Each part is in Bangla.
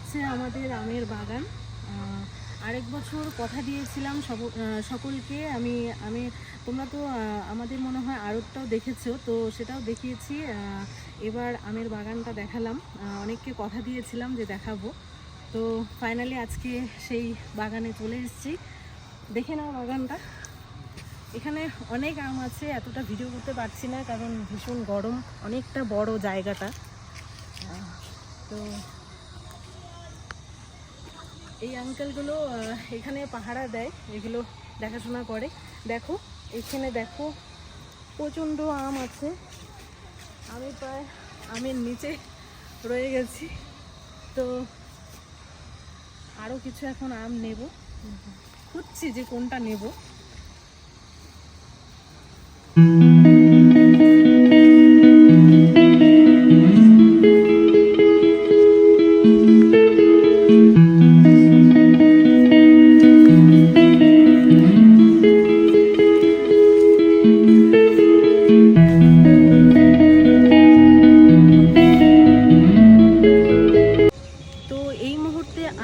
হচ্ছে আমাদের আমের বাগান। আরেক বছর কথা দিয়েছিলাম সকলকে। আমি তোমরা তো আমাদের মনে হয় আড়তটাও দেখেছো, তো সেটাও দেখিয়েছি। এবার আমের বাগানটা দেখালাম, অনেককে কথা দিয়েছিলাম যে দেখাবো। তো ফাইনালি আজকে সেই বাগানে চলে এসেছি। দেখে নাও বাগানটা। এখানে অনেক আম আছে, এতটা ভিডিও করতে পারছি না কারণ ভীষণ গরম, অনেকটা বড় জায়গাটা। তো এই আঙ্কেলগুলো এখানে পাহারা দেয়, এগুলো দেখাশোনা করে। দেখো এখানে দেখো প্রচণ্ড আম আছে। আমি প্রায় আমের নিচে রয়ে গেছি। তো আরও কিছু এখন আম নেব, খুঁজছি যে কোনটা নেব।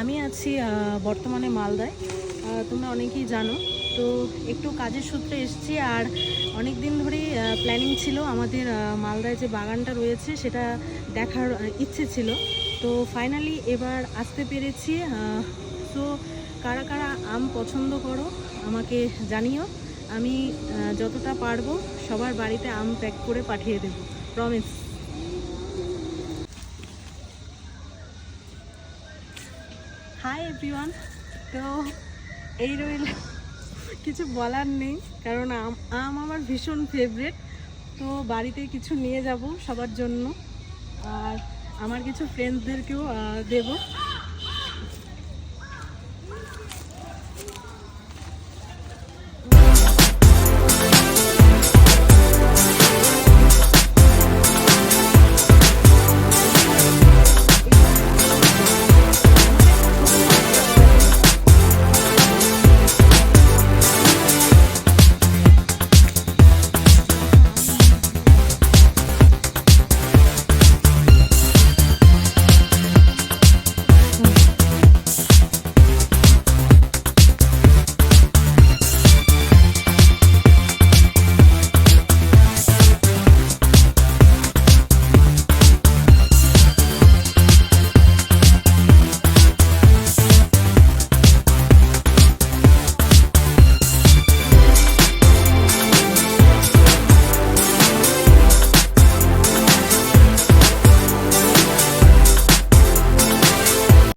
আমি আছি বর্তমানে মালদায়, তোমরা অনেকেই জানো। তো একটু কাজের সূত্রে এসেছি, আর অনেক দিন ধরেই প্ল্যানিং ছিল আমাদের মালদায় যে বাগানটা রয়েছে সেটা দেখার ইচ্ছে ছিল। তো ফাইনালি এবার আসতে পেরেছি। তো কারা কারা আম পছন্দ করো আমাকে জানিও, আমি যতটা পারবো সবার বাড়িতে আম প্যাক করে পাঠিয়ে দেবো, প্রমিস। Hi everyone. তো এই রইল, কিছু বলার নেই কারণ আম আমার ভীষণ ফেভারিট। তো বাড়িতে কিছু নিয়ে যাব সবার জন্য, আর আমার কিছু ফ্রেন্ডসদেরকেও দেব।